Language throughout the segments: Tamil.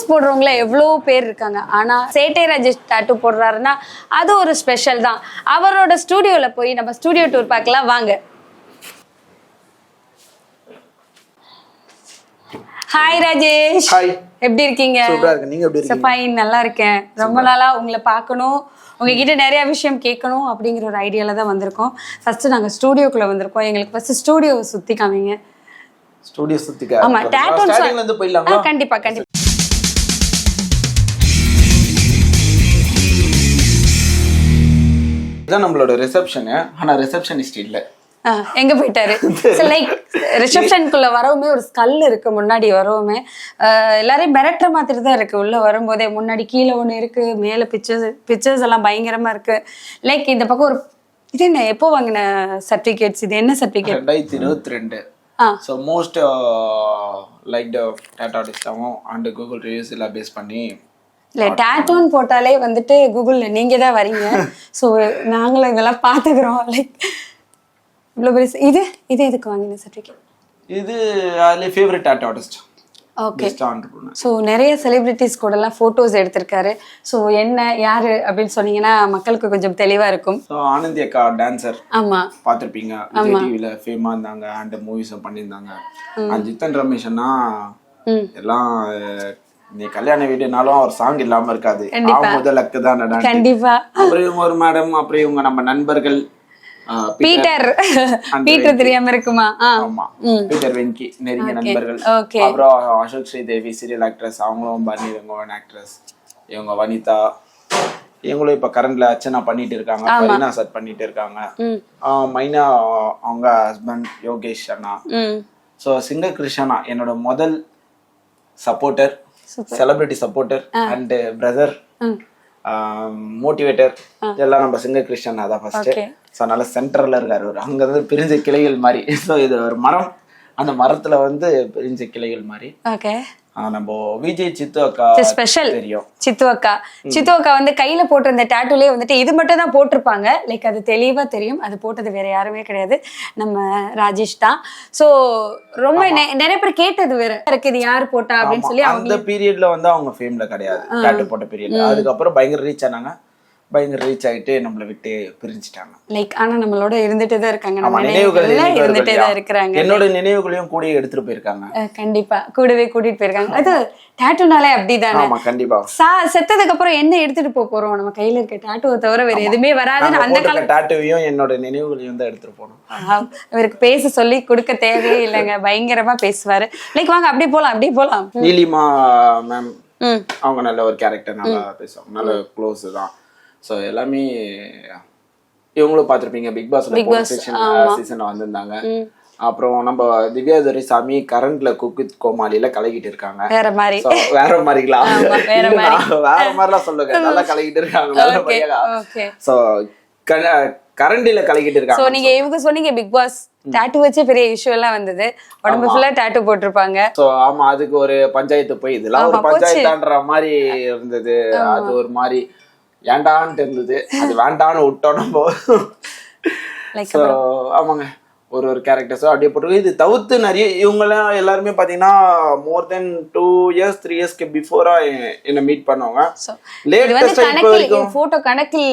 டாட்டூஸ் போடுறவங்கள எவ்வளோ பேர் இருக்காங்க. ஆனால் சேட்டை ராஜேஷ் டாட்டூ போடுறாருன்னா அது ஒரு ஸ்பெஷல் தான். அவரோட ஸ்டூடியோவில் போய் நம்ம ஸ்டூடியோ டூர் பார்க்கலாம் வாங்க. ஹாய் ராஜேஷ். ஹாய். எப்படி இருக்கீங்க? சூப்பரா இருக்கேன். நீங்க எப்படி இருக்கீங்க? ஃபைன், நல்லா இருக்கேன். ரொம்ப நாளா உங்களை பார்க்கணும், உங்ககிட்ட நிறைய விஷயம் கேட்கணும் அப்படிங்கிற ஒரு ஐடியால தான் வந்திருக்கோம். ஃபர்ஸ்ட் நாங்க ஸ்டூடியோக்குள்ள வந்திருக்கோம். எங்களுக்கு ஃபர்ஸ்ட் ஸ்டூடியோ சுத்தி காமிங்க. ஸ்டூடியோ சுத்தி காமிங்க. ஆமா, டாட்டூ ஸ்டார்டிங்ல இருந்து போயிடலாமா? கண்டிப்பா கண்டிப்பா. இதான் நம்மளோட ரிசப்ஷன். ஆனா ரிசப்ஷனிஸ்ட் இல்ல. எங்க போயிட்டாரு? லைக் ரிசப்ஷனுக்குள்ள வரவுமே ஒரு ஸ்கல் இருக்கு, முன்னாடி வரவுமே எல்லாரையும் மிரட்டுற மாதிரி தான் இருக்கு. உள்ள வரும்போதே முன்னாடி கீழே ஒண்ணு இருக்கு, மேல பிக்சர்ஸ் எல்லாம் பயங்கரமா இருக்கு. லைக் இந்த பக்கம் ஒரு இது என்ன, எப்போ வாங்கின சர்டிபிகேட்ஸ்? இது என்ன certificate? 2022. So most like the data டிஸ்டாவும் and Google reviews எல்லாம் பேஸ் பண்ணி இல்லை, டேட்டூன்னு போட்டாலே வந்துட்டு கூகுளில் நீங்கள் தான் வரீங்க. ஸோ நாங்களும் இதெல்லாம் பார்த்துக்கிறோம். லைக் இவ்வளோ பெரிய இது இது எதுக்கு வாங்கின சர்டிஃபிகேட்? இது அதில் favourite tattoo artist. Okay. So நிறைய செலிபிரிட்டிஸ் கூடலாம் ஃபோட்டோஸ் எடுத்திருக்காரு. ஸோ என்ன யாரு அப்படின்னு சொன்னீங்கன்னா மக்களுக்கு கொஞ்சம் தெளிவாக இருக்கும். ஸோ ஆனந்தி அக்கா டான்சர். ஆமாம், பார்த்துருப்பீங்க. விஜய் டிவியில் ஃபேமாக இருந்தாங்க அண்ட் மூவிஸும் பண்ணியிருந்தாங்க. ஜித்தன் ரமேஷன்னா எல்லாம் நீ கல்யாண வீடுனாலும் அவர் சாங் இல்லாம இருக்காது. முதலுக்கு தான் கண்டிப்பா. அப்புறம் ஒரு மேடம், அப்புறம் இவங்க நம்ம நண்பர்கள் பீட்டர் தெரியாம இருக்குமா? ஆமா, பீட்டர் வெங்கி நெருங்கிய நண்பர்கள். அப்புறம் அசோக் ஸ்ரீதேவி சீரியல் ஆக்ட்ரஸ், அவங்களும் பன்னீர் ஆக்ட்ரஸ். இவங்க வனிதா, இவங்களும் இப்ப கரண்ட்ல அர்ச்சனா பண்ணிட்டு இருக்காங்க, பரினா சார் பண்ணிட்டு இருக்காங்க. மைனா அவங்க ஹஸ்பண்ட் யோகேஷ் அண்ணா. ஸோ சிங்கர் கிருஷ்ணா என்னோட முதல் supporter, celebrity supporter and brother, motivator எல்லாம் நம்ம சிங்கர் கிருஷ்ணன் தான் ஃபர்ஸ்ட். ஸோ அதனால சென்டர்ல இருக்காரு. அங்க இருந்து பிரிஞ்ச கிளைகள் மாதிரி. ஸோ இது ஒரு மரம், அந்த மரத்துல வந்து பிரிஞ்ச கிளைகள் மாதிரி. நம்ம விஜய் சித்து அக்கா ஸ்பெஷல் தெரியும். சித்து அக்கா வந்து கையில போட்டிருந்த டேட்டூலயே வந்துட்டு இது மட்டும் தான் போட்டிருப்பாங்க. லைக் அது தெளிவா தெரியும், அது போட்டது வேற யாருமே கிடையாது, நம்ம ராஜேஷ் தான். சோ ரொம்ப நிறைய பேர் கேட்டது வேற இருக்கு, இது யாரு போட்டா அப்படின்னு சொல்லி. அந்த பீரியட்ல வந்து அவங்க ஃபேம்ல கிடையாது, டேட்டூ போட்ட பீரியட்ல. அதுக்கப்புறம் பயங்கர ரீச் ஆனாங்க. பயங்கர ரீச் ஆயிட்டு நம்மளை விட்டு பிரிஞ்சுட்டாங்க. லைக் ஆனா நம்மளோட இருந்துட்டே தான் இருக்காங்க, நம்ம நினைவுகள் இருந்துட்டே தான் இருக்காங்க. என்னோட நினைவுகளையும் கூட எடுத்துட்டு போயிருக்காங்க. கண்டிப்பா கூடவே கூட்டிட்டு போயிருக்காங்க. அது டாட்டூனாலே அப்படிதானே. ஆமா கண்டிப்பா. செத்ததுக்கு அப்புறம் என்ன எடுத்துட்டு போறோம்? நம்ம கையில இருக்க டாட்டூவை தவிர வேற எதுவுமே வராது. அந்த கால டாட்டூவையும் என்னோட நினைவுகளையும் தான் எடுத்துட்டு போனோம். இவருக்கு பேச சொல்லி கொடுக்க தேவையே இல்லைங்க, பயங்கரமா பேசுவாரு. லைக் வாங்க அப்படியே போலாம். நீலிமா மேம் அவங்க நல்ல ஒரு கேரக்டர், நல்லா பேசுவாங்க, நல்ல க்ளோஸ் தான். ஸோ எல்லாமே இவங்களும் பார்த்துருப்பீங்க, பிக் பாஸ்ல சீசன் வந்திருந்தாங்க. அப்புறம் நம்ம திவ்யா துரைசாமி கரண்ட்ல குக் வித் கோமாளியில கலக்கிட்டு இருக்காங்க. வேற மாதிரிங்களா? வேற மாதிரிலாம் சொல்லுங்க, நல்லா கலக்கிட்டு இருக்காங்க. ஸோ கரண்டில கலக்கிட்டு இருக்காங்க. ஸோ நீங்க இவங்க சொன்னீங்க பிக் பாஸ் டாட்டூ வச்சே பெரிய இஷ்யூ எல்லாம் வந்தது, உடம்பு ஃபுல்லா டாட்டூ போட்டிருப்பாங்க. ஸோ ஆமா, அதுக்கு ஒரு பஞ்சாயத்து போய் இதெல்லாம் ஒரு பஞ்சாயத்தான்ற மாதிரி இருந்தது. அது ஒரு மாதிரி ஏண்டான்னு இருந்தது, அது வேண்டான்னு விட்டோம் நம்ம. ஆமாங்க, ஒரு கேரக்டர்ஸோ அப்படியே போட்டு இது தவிர்த்து நிறைய இவங்கெல்லாம் எல்லாருமே பார்த்தீங்கன்னா மோர் தென் 2 years 3 years பிஃபோரா என்ன மீட் பண்ணுவாங்க. போட்டோ கணக்கில்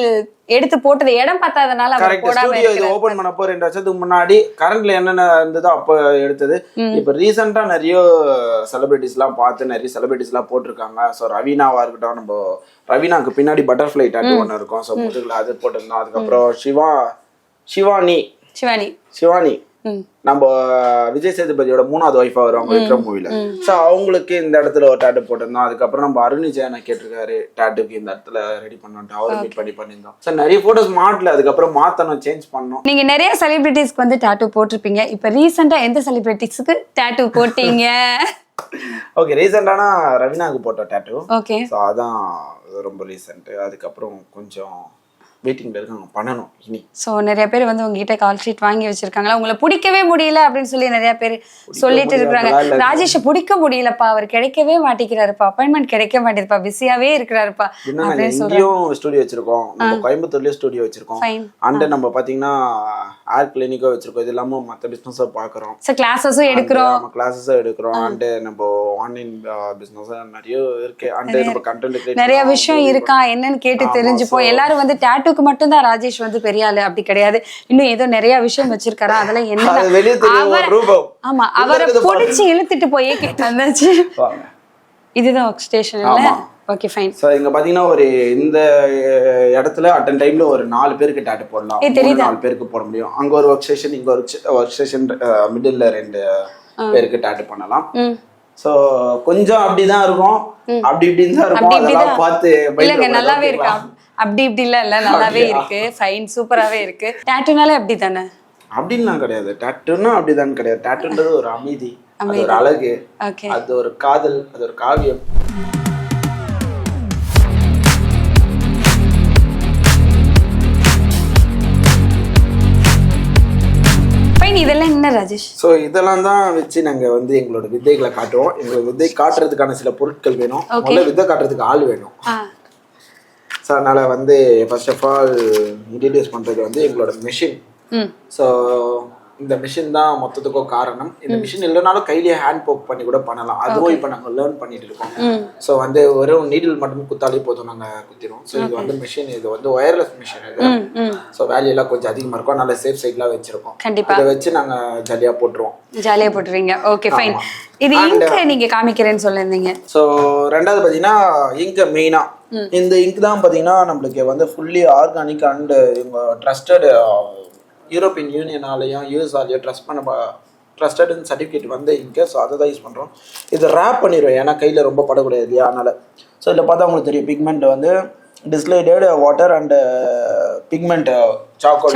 எடுத்து போட்டது இடம் பார்த்தாதனால ஸ்டுடியோ இது ஓபன் பண்ணப்போ 2 வருஷத்துக்கு முன்னாடி கரண்ட்ல என்னென்ன இருந்ததோ அப்போ எடுத்தது. இப்ப ரீசெண்டா நிறைய செலிபிரிட்டிஸ் எல்லாம் பார்த்து நிறைய செலிபிரிட்டிஸ் எல்லாம் போட்டிருக்காங்க. ஸோ ரவீனாவா இருக்கட்டும், நம்ம ரவீனாக்கு பின்னாடி பட்டர்ஃபிளை டாட்டூ ஒன்று இருக்கும், ஸோ முதுகுல அது போட்டிருந்தோம். அதுக்கப்புறம் சிவானி நம்ம விஜய் சேதுபதியோட 3வது ஒய்ஃபா வருவாங்க விக்ரம் மூவில. ஸோ அவங்களுக்கு இந்த இடத்துல ஒரு டாட்டூ போட்டிருந்தோம். அதுக்கப்புறம் நம்ம அருண் ஜெயனை கேட்டிருக்காரு டாட்டூக்கு இந்த இடத்துல ரெடி பண்ணிட்டு அவரை மீட் பண்ணியிருந்தோம். ஸோ நிறைய போட்டோஸ் மாட்டல, அதுக்கப்புறம் மாத்தணும், சேஞ்ச் பண்ணோம். நீங்க நிறைய செலிபிரிட்டிஸ்க்கு வந்து டாட்டூ போட்டிருப்பீங்க. இப்ப ரீசெண்டா எந்த செலிபிரிட்டிஸ்க்கு டாட்டூ போட்டீங்க? ஓகே, ரீசெண்டானா ரவீனாக்கு போட்ட டாட்டூ. ஓகே, ஸோ அதான் ரொம்ப ரீசெண்ட். அதுக்கப்புறம் கொஞ்சம் வெயிட்டிங்ல இருக்காங்க, பண்ணணும் இனி. ஸோ நிறைய பேர் வந்து உங்ககிட்ட கால் ஷீட் வாங்கி வச்சிருக்காங்களா? உங்களை பிடிக்கவே முடியல அப்படின்னு சொல்லி நிறைய பேர் சொல்லிட்டு இருக்காங்க. ராஜேஷ் பிடிக்க முடியலப்பா, அவர் கிடைக்கவே மாட்டேங்கிறாருப்பா, அப்பாயின்மெண்ட் கிடைக்க மாட்டேங்குதுப்பா, பிஸியாவே இருக்கிறாருப்பா. இங்கேயும் ஸ்டுடியோ வச்சிருக்கோம், நம்ம கோயம்புத்தூர்லயும் ஸ்டுடியோ வச்சிருக்கோம். அண்ட் நம்ம பாத்தீங்கன்னா ஹேர் கிளினிக்கோ வச்சிருக்கோம். இது இல்லாம மத்த பிசினஸ் பாக்குறோம். கிளாஸஸும் எடுக்கிறோம். நம்ம கிளாஸஸும் எடுக்கிறோம். அண்ட் நம்ம ஆன்லைன் பிசினஸ் நிறைய இருக்கு. அண்ட் நம்ம கண்டென்ட் நிறைய விஷயம் இருக்கா என்னன்னு கேட்டு தெரிஞ்சுப்போம். எல்லாரும் வந்து டாட்டூக்கு மட்டும் தான் ராஜேஷ் வந்து பெரிய ஆளு அப்படி கிடையாது. இன்னும் ஏதோ நிறைய விஷயம் வச்சிருக்காரு. அதெல்லாம் என்ன ஆமா அவரை பிடிச்சி இழுத்துட்டு போய் கேட்டாச்சு. இதுதான் ஒர்க் ஸ்டேஷன் இல்ல? Okay fine. சோ இங்க பாத்தீங்கன்னா ஒரு இந்த இடத்துல அட்டன் டைம்ல ஒரு 4 பேருக்கு டாட்டூ போடலாம். 4 பேருக்கு போட முடியும். அங்க ஒரு ஒர்க் ஸ்டேஷன், இங்க ஒரு ஒர்க் ஸ்டேஷன், மிடில்ல 2 பேருக்கு டாட்டூ பண்ணலாம். சோ கொஞ்சம் அப்படிதான் இருக்கும். அப்படி இப்படின்னு தான் இருக்கும். அதெல்லாம் பார்த்து இல்லங்க நல்லாவே இருக்கு. அப்படி இப்படி இல்ல நல்லாவே இருக்கு. ஃபைன் சூப்பராவே இருக்கு. டாட்டூனாலே அப்படி தானே? அப்படின்லாம் கிடையாது. டாட்டூனா அப்படிதான் கிடையாது. டாட்டூன்றது ஒரு அமைதி, அது ஒரு அழகு, அது ஒரு காதல், அது ஒரு காவியம். இதெல்லாம் என்ன ராஜேஷ்? ஸோ இதெல்லாம் தான் வச்சு நாங்கள் வந்து எங்களோட வித்தைகளை காட்டுவோம். எங்களோட வித்தை காட்டுறதுக்கான சில பொருட்கள் வேணும். முதல்ல வித்தை காட்டுறதுக்கு ஆள் வேணும். ஸோ அதனால வந்து ஃபர்ஸ்ட் ஆஃப் ஆல் இன்ட்ரடியூஸ் பண்ணுறது வந்து எங்களோட மிஷின். ஸோ இந்த மிஷின் தான் மொத்தத்துக்கும் காரணம். இந்த மிஷின் இல்லைனாலும் கையிலேயே ஹேண்ட் போக் பண்ணி கூட பண்ணலாம். அதுவும் இப்போ நாங்கள் லேர்ன் பண்ணிட்டு இருக்கோம். ஸோ வந்து வெறும் நீடில் மட்டும் குத்தாலே போதும், நாங்கள் குத்திடுவோம். ஸோ இது வந்து மிஷின், இது வந்து ஒயர்லெஸ் மிஷின். இது ஸோ வேல்யூ எல்லாம் கொஞ்சம் அதிகமாக இருக்கும். நல்ல சேஃப் சைட்லாம் வச்சிருக்கோம். இதை வச்சு நாங்கள் ஜாலியாக போட்டுருவோம். ஜாலியாக போட்டுருவீங்க. Okay fine. இது இங்க் நீங்க காமிக்கிறேன்னு சொல்லியிருந்தீங்க. ஸோ ரெண்டாவது பார்த்தீங்கன்னா இங்க் மெயினா இந்த இங்க் தான் பார்த்தீங்கன்னா நம்மளுக்கு வந்து ஃபுல்லி ஆர்கானிக் அண்ட் இவங்க ட்ரஸ்டட் யூரோப்பியன் யூனியனாலையும் யூஎஸ்ஆலையும் ட்ரஸ்டட் சர்டிஃபிகேட் வந்து இங்கே. ஸோ அதை தான் யூஸ் பண்ணுறோம். இதை ரேப் பண்ணிடுவோம். ஏன்னா கையில் ரொம்ப படக்கூடாது இல்லையா, அதனால். ஸோ இதில் பார்த்தா உங்களுக்கு தெரியும் பிக்மெண்ட் வந்து distilled water and pigment charcoal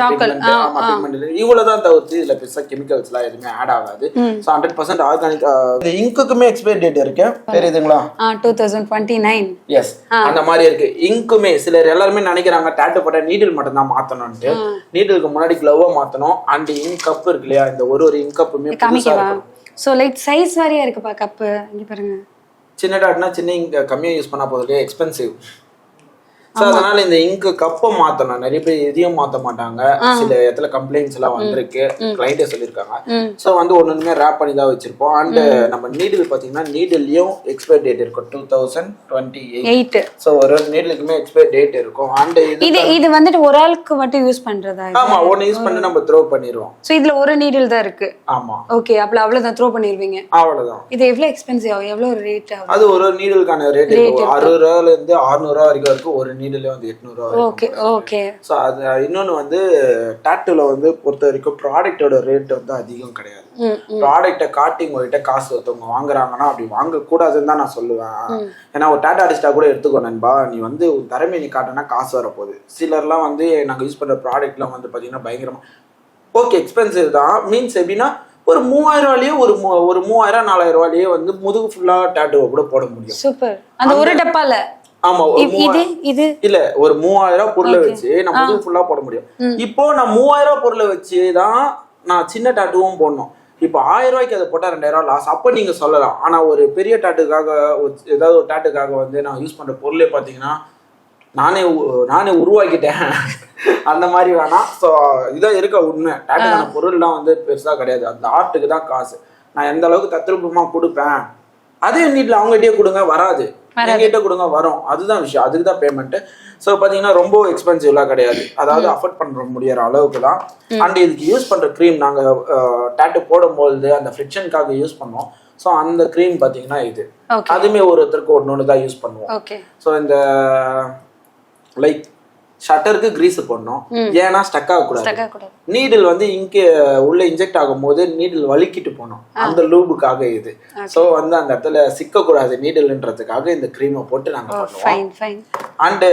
pigment இவ்வளோ தான் தவிர்த்து இதில் பெருசாக கெமிக்கல்ஸ்லாம் எதுவுமே ஆட் ஆகாது. So 100% organic. இந்த இங்க்குமே எக்ஸ்பைரி டேட் இருக்கு, தெரியுதுங்களா? 2029. எஸ், அந்த மாதிரி இருக்கு. இங்க்குமே சிலர் எல்லாருமே நினைக்கிறாங்க டாட்டூ போட்ட நீடில் மட்டும் தான் மாற்றணும்ட்டு. நீடிலுக்கு முன்னாடி க்ளோவை மாற்றணும். அண்ட் இங்க் கப் இருக்கு இல்லையா, இந்த ஒரு இங்க் கப்புமே ஸோ லைக் சைஸ் வாரியா இருக்குப்பா கப்பு. இங்கே பாருங்க, சின்ன டாட்னா சின்ன இங்க் கம்மியாக யூஸ் பண்ணா போதும், எக்ஸ்பென்சிவ். ஸோ அதனால இந்த இங்கு கப்பை மாற்றணும். நிறைய பேர் எதையும் மாற்ற மாட்டாங்க. சில இடத்துல கம்ப்ளைண்ட்ஸ் எல்லாம் வந்திருக்கு, கிளைண்டே சொல்லியிருக்காங்க. ஸோ வந்து ஒன்றுமே ரேப் பண்ணி தான் வச்சிருப்போம். அண்ட் நம்ம நீடில் பார்த்தீங்கன்னா நீடில்லையும் எக்ஸ்பைரி டேட் இருக்கும் 2028. ஸோ ஒரு நீடிலுக்குமே எக்ஸ்பைரி டேட் இருக்கும். அண்ட் இது வந்துட்டு ஒரு ஆளுக்கு மட்டும் யூஸ் பண்றதா? ஆமா, ஒன்று யூஸ் பண்ணி நம்ம த்ரோ பண்ணிடுவோம். ஸோ இதுல ஒரு நீடில் தான் இருக்கு. ஆமா, ஓகே. அப்போ அவ்வளோதான் த்ரோ பண்ணிடுவீங்க. அவ்வளோதான். இது எவ்வளோ எக்ஸ்பென்சிவ் ஆகும்? எவ்வளோ ஒரு ரேட் ஆகும்? அது ஒரு நீடிலுக்கான ரேட் 60 ரூபாயிலேருந்து 600 ரூபா வரைக்கும் இருக்கும். ஒரு நீடிலே வந்து 800 ரூபா. Okay okay. ஸோ அது இன்னொன்று வந்து டாட்டூல வந்து பொறுத்த வரைக்கும் ப்ராடக்டோட ரேட் வந்து அதிகம் கிடையாது. ப்ராடக்டை காட்டி உங்ககிட்ட காசு ஒருத்தவங்க வாங்குறாங்கன்னா அப்படி வாங்கக்கூடாதுன்னு தான் நான் சொல்லுவேன். ஏன்னா ஒரு டாட்டா ஆர்டிஸ்டா கூட எடுத்துக்கோ நண்பா, நீ வந்து உன் திறமை நீ காட்டினா காசு வரப்போகுது. சிலர்லாம் வந்து நாங்கள் யூஸ் பண்ணுற ப்ராடக்ட்லாம் வந்து பார்த்தீங்கன்னா பயங்கரமாக ஓகே எக்ஸ்பென்சிவ் தான். மீன்ஸ் எப்படின்னா ஒரு 3000 ரூபாயிலேயே ஒரு 3000 4000 ரூபாயிலேயே வந்து முதுகு ஃபுல்லா டாட்டூவை கூட போட முடியும். சூப்பர். அந்த ஒரு டப்பால. ஆமா, இது இல்ல ஒரு 3000 பொருளை வச்சு நம்ம முதுகு ஃபுல்லா போட முடியும். இப்போ நான் 3000 பொருளை வச்சு தான் நான் சின்ன டாட்டூவும் போடணும். இப்போ 1000 ரூபாய்க்கு அதை போட்டா 2000 லாஸ். அப்ப நீங்க சொல்லலாம். ஆனா ஒரு பெரிய டாட்டுக்காக ஏதாவது ஒரு டாட்டுக்காக வந்து நான் யூஸ் பண்ற பொருளே பாத்தீங்கன்னா நானே உருவாக்கிட்டேன் அந்த மாதிரி வேணாம். ஸோ இதான் இருக்க உண்மை. டாட்டுக்கான பொருள்லாம் வந்து பெருசா கிடையாது. அந்த ஆர்ட்டுக்கு தான் காசு. நான் எந்த அளவுக்கு தத்ரூபமா கொடுப்பேன், அதே நீட்ல அவங்ககிட்டயே கொடுங்க, வராது. எங்கிட்ட கொடுங்க, வரும். அதுதான் விஷயம். அதுக்கு தான் பேமெண்ட். ஸோ பார்த்தீங்கன்னா ரொம்ப எக்ஸ்பென்சிவ்லாம் கிடையாது. அதாவது அஃபோர்ட் பண்ண முடியற அளவுக்கு தான். அண்ட் இதுக்கு யூஸ் பண்ற க்ரீம் நாங்கள் டாட்டூ போடும்போது அந்த ஃப்ரிக்ஷனுக்காக யூஸ் பண்ணுவோம். ஸோ அந்த க்ரீம் பார்த்தீங்கன்னா இது அதுவுமே ஒருத்தருக்கு ஒன்று தான் யூஸ் பண்ணுவோம். ஸோ இந்த லைக் ஷட்டருக்கு கிரீஸ் போடணும். ஏன்னா ஸ்டக் ஆகக்கூடாது. நீடில் வந்து இங்கே உள்ள இன்ஜெக்ட் ஆகும் போது நீடில் வலிக்கிட்டு போனோம். அந்த லூபுக்காக இது. ஸோ வந்து அந்த இடத்துல சிக்கக்கூடாது நீடில்ன்றதுக்காக இந்த க்ரீமை போட்டு நாங்கள் பண்ணுவோம். அண்டு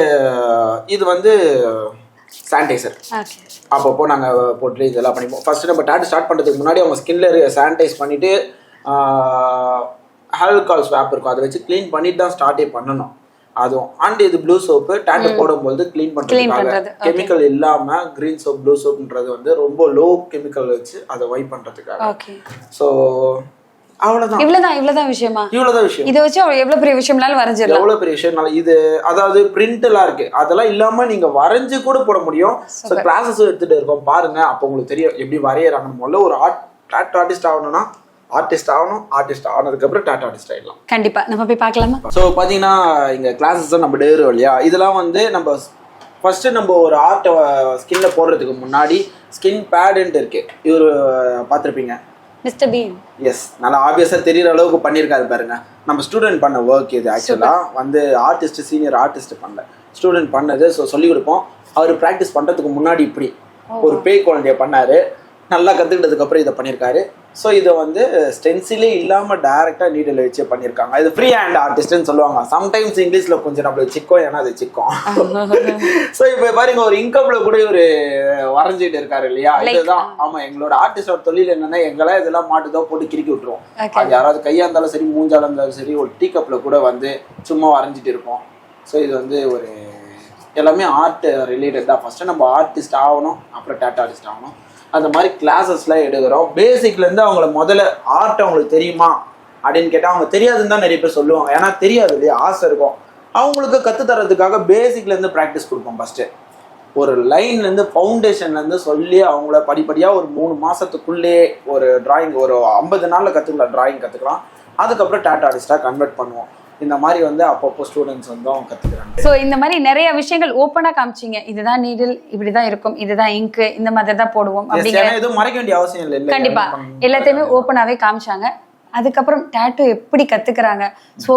இது வந்து சானிடைசர் அப்பப்போ நாங்கள் போட்டு இதெல்லாம் பண்ணிப்போம். ஃபர்ஸ்ட் நம்ம டாட்டூ ஸ்டார்ட் பண்ணுறதுக்கு முன்னாடி அவங்க ஸ்கின்ல சானிடைஸ் பண்ணிட்டு ஆல்கஹால் ஸ்வாப் இருக்கும், அதை வச்சு க்ளீன் பண்ணிட்டு தான் ஸ்டார்டே பண்ணணும். அதுவும் அண்ட் இது ப்ளூ சோப்பு டாட்டூ போடும்போது க்ளீன் பண்றதுக்காக, கெமிக்கல் இல்லாம கிரீன் சோப் ப்ளூ சோப்ன்றது வந்து ரொம்ப லோ கெமிக்கல் வச்சு அதை வைப் பண்றதுக்காக. ஸோ அவ்வளவுதான். இவ்வளவுதான் விஷயமா? இவ்வளவுதான் விஷயம். இதை வச்சு எவ்வளவு பெரிய விஷயம்னாலும் வரைஞ்சிடலாம். எவ்வளவு பெரிய விஷயம். இது அதாவது பிரிண்ட் எல்லாம் இருக்கு, அதெல்லாம் இல்லாம நீங்க வரைஞ்சு கூட போட முடியும். கிளாஸஸ் எடுத்துட்டு இருக்கோம் பாருங்க, அப்ப உங்களுக்கு தெரியும் எப்படி வரையறாங்க. முதல்ல ஒரு ஆர்டிஸ்ட் ஆகணும்னா ஆர்டிஸ்ட் ஆகணும், ஆர்டிஸ்ட் ஆனதுக்கு அப்புறம் டாட்டா ஆர்டிஸ்ட் ஆயிடலாம். கண்டிப்பா நம்ம போய் பார்க்கலாமா? ஸோ பாத்தீங்கன்னா இங்க கிளாஸஸ் தான் நம்ம டேரும் இல்லையா, இதெல்லாம் வந்து நம்ம ஃபர்ஸ்ட் நம்ம ஒரு ஆர்ட்டை ஸ்கின்ல போடுறதுக்கு முன்னாடி ஸ்கின் பேடுன்ட்டு இருக்கு, இவர் பார்த்துருப்பீங்க மிஸ்டர் பீம். எஸ், நல்லா ஆப்வியஸா தெரியுற அளவுக்கு பண்ணியிருக்காரு பாருங்க. நம்ம ஸ்டூடெண்ட் பண்ண ஒர்க் இது. ஆக்சுவலா வந்து ஆர்டிஸ்ட் சீனியர் ஆர்டிஸ்ட் பண்ணல, ஸ்டூடெண்ட் பண்ணது. ஸோ சொல்லி கொடுப்போம். அவர் ப்ராக்டிஸ் பண்றதுக்கு முன்னாடி இப்படி ஒரு பேய் குழந்தைய பண்ணாரு, நல்லா கத்துக்கிட்டதுக்கு அப்புறம் இதை பண்ணியிருக்காரு. ஸோ இதை வந்து ஸ்டென்சிலே இல்லாம டைரக்டா நீடில் வச்சு பண்ணியிருக்காங்க. இது ஃப்ரீ ஹேண்ட் ஆர்டிஸ்ட்னு சொல்லுவாங்க. சம்டைம்ஸ் இங்கிலீஷ்ல கொஞ்சம் நம்மளுக்கு சிக்கும், ஏன்னா அது சிக்கும். ஸோ இப்போ பாருங்க, ஒரு இன்கம்ல கூட ஒரு வரைஞ்சிட்டு இருக்காரு இல்லையா, இதுதான். ஆமா, எங்களோட ஆர்டிஸ்டோட தொழில் என்னன்னா, எங்கெல்லாம் இதெல்லாம் மாட்டுதோ போட்டு கிறுக்கி விட்டுருவோம். அது யாராவது கையா இருந்தாலும் சரி, மூஞ்சால இருந்தாலும் சரி, ஒரு டீ கப்ல கூட வந்து சும்மா வரைஞ்சிட்டு இருப்போம். ஸோ இது வந்து ஒரு எல்லாமே ஆர்ட் ரிலேட்டட் தான். ஃபர்ஸ்ட் நம்ம ஆர்டிஸ்ட் ஆகணும், அப்புறம் டாட்டா ஆர்டிஸ்ட் ஆகணும். அந்த மாதிரி கிளாஸஸ்லாம் எடுக்கிறோம். பேசிக்லேருந்து அவங்கள முதல்ல ஆர்ட் அவங்களுக்கு தெரியுமா அப்படின்னு கேட்டால் அவங்க தெரியாதுன்னு தான் நிறைய பேர் சொல்லுவாங்க. ஏன்னா தெரியாது இல்லையா, ஆசை இருக்கும். அவங்களுக்கு கற்றுத்தரதுக்காக பேசிக்லேருந்து ப்ராக்டிஸ் கொடுப்போம். ஃபஸ்ட்டு ஒரு லைன்லேருந்து ஃபவுண்டேஷன்லேருந்து சொல்லி அவங்கள படிப்படியாக ஒரு 3 மாதத்துக்குள்ளே ஒரு டிராயிங் ஒரு 50 நாளில் கற்றுக்கலாம், டிராயிங் கற்றுக்கலாம். அதுக்கப்புறம் டாட்டா ஆர்டிஸ்டாக கன்வெர்ட் பண்ணுவோம். இந்த மாதிரி வந்து அப்பப்போ ஸ்டூடெண்ட்ஸ் வந்து அவங்க கற்றுக்குறாங்க. ஸோ இந்த மாதிரி நிறைய விஷயங்கள் ஓப்பனாக காமிச்சிங்க. இதுதான் நீடில், இப்படிதான் இருக்கும், இதுதான் இங்கு, இந்த மாதிரி தான் போடுவோம் அப்படிங்கிற எதுவும் மறைக்க வேண்டிய அவசியம் இல்லை. கண்டிப்பா எல்லாத்தையுமே ஓப்பனாவே காமிச்சாங்க. அதுக்கப்புறம் டேட்டூ எப்படி கத்துக்கிறாங்க, ஸோ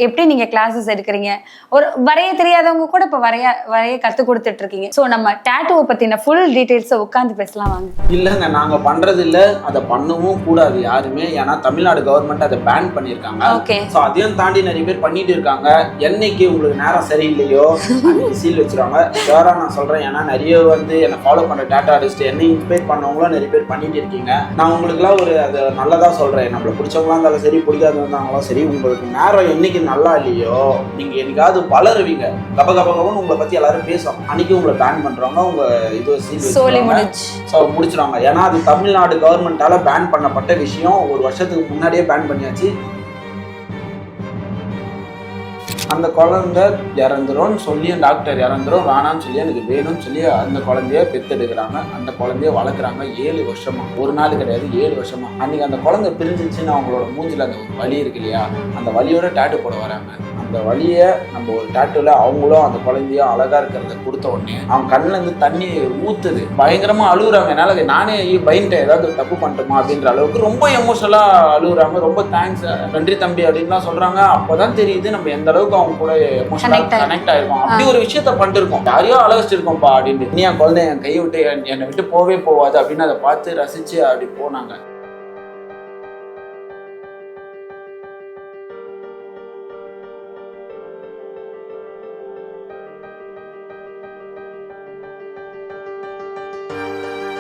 எப்படி நீங்க கிளாஸஸ் எடுக்கிறீங்க, ஒரு வரைய தெரியாதவங்க கூட இப்போ வரைய கத்து கொடுத்துட்டு இருக்கீங்க. ஸோ நம்ம டேட்டூவை பத்தின ஃபுல் டீடைல்ஸை உட்காந்து பேசலாம் வாங்க. இல்லைங்க, நாங்க பண்றது இல்ல, அதை பண்ணவும் கூடாது யாருமே. ஏன்னா தமிழ்நாடு கவர்மெண்ட் அதை பேன் பண்ணியிருக்காங்க. ஓகே. ஸோ அதையும் தாண்டி நிறைய பேர் பண்ணிட்டு இருக்காங்க. என்னைக்கு உங்களுக்கு நேரம் சரியில்லையோ அன்னைக்கு சீல் வச்சிருவாங்க. ஷோரா நான் சொல்றேன், ஏன்னா நிறைய வந்து என்னை ஃபாலோ பண்ற டாட்டா ஆர்டிஸ்ட், என்னை இன்ஸ்பைர் பண்ணவங்களும் நிறைய பேர் பண்ணிட்டு இருக்கீங்க. நான் உங்களுக்குலாம் ஒரு அது நல்லதா சொல்றேன். நம்மளை பிடிச்சவங்களா இருந்தாலும் சரி, பிடிக்காத இருந்தாலும் சரி, உங்களுக்கு நேரம் என்னைக்கு நல்லா இல்லையோ நீங்க என்னைக்காவது வளருவீங்க, கபகபகன்னு உங்களை பத்தி எல்லாரும் பேசும், அன்னைக்கு உங்களை பேன் பண்றவங்க உங்க இது முடிச்சிருவாங்க. ஏன்னா அது தமிழ்நாடு கவர்மெண்டால பேன் பண்ணப்பட்ட விஷயம். ஒரு வருஷத்துக்கு முன்னாடியே பேன் பண்ணியாச்சு. அந்த குழந்தை இறந்துரும் சொல்லி, டாக்டர் இறந்துரும் வேணான்னு சொல்லி எனக்கு வேணும்னு சொல்லி அந்த குழந்தைய பெத்தெடுக்கிறாங்க. அந்த குழந்தைய வளர்க்குறாங்க 7 வருஷமா. ஒரு நாள் கிடையாது, 7 வருஷமா. அன்னைக்கு அந்த குழந்தை பிரிஞ்சிச்சுன்னு அவங்களோட மூஞ்சில அந்த ஒரு வலி இருக்கு இல்லையா, அந்த வலியோட டேட்டு போட வராங்க. அந்த வலியை நம்ம ஒரு டேட்டுல அவங்களும் அந்த குழந்தையும் அழகா இருக்கிறத கொடுத்த உடனே அவங்க கண்ணுல இருந்து தண்ணி ஊத்துது, பயங்கரமா அழுகுறாங்க. என்னால நானே பயன்ட்டேன், ஏதாவது தப்பு பண்ணிட்டோமா அப்படின்ற அளவுக்கு ரொம்ப எமோஷனலா அழுகுறாங்க. ரொம்ப தேங்க்ஸ், நன்றி தம்பி அப்படின்லாம் சொல்றாங்க. அப்பதான் தெரியுது நம்ம எந்த அளவுக்கு அவங்க கூட எமோஷனலா கனெக்ட் ஆயிருக்கோம். அப்படி ஒரு விஷயத்த பண்ணிருக்கோம், யாரையோ அழகச்சிருக்கோம்ப்பா அப்படின்னு. நீ என் குழந்தை என் கையை விட்டு என்னை விட்டு போவே போவாது அப்படின்னு அதை பார்த்து ரசிச்சு அப்படி போனாங்க.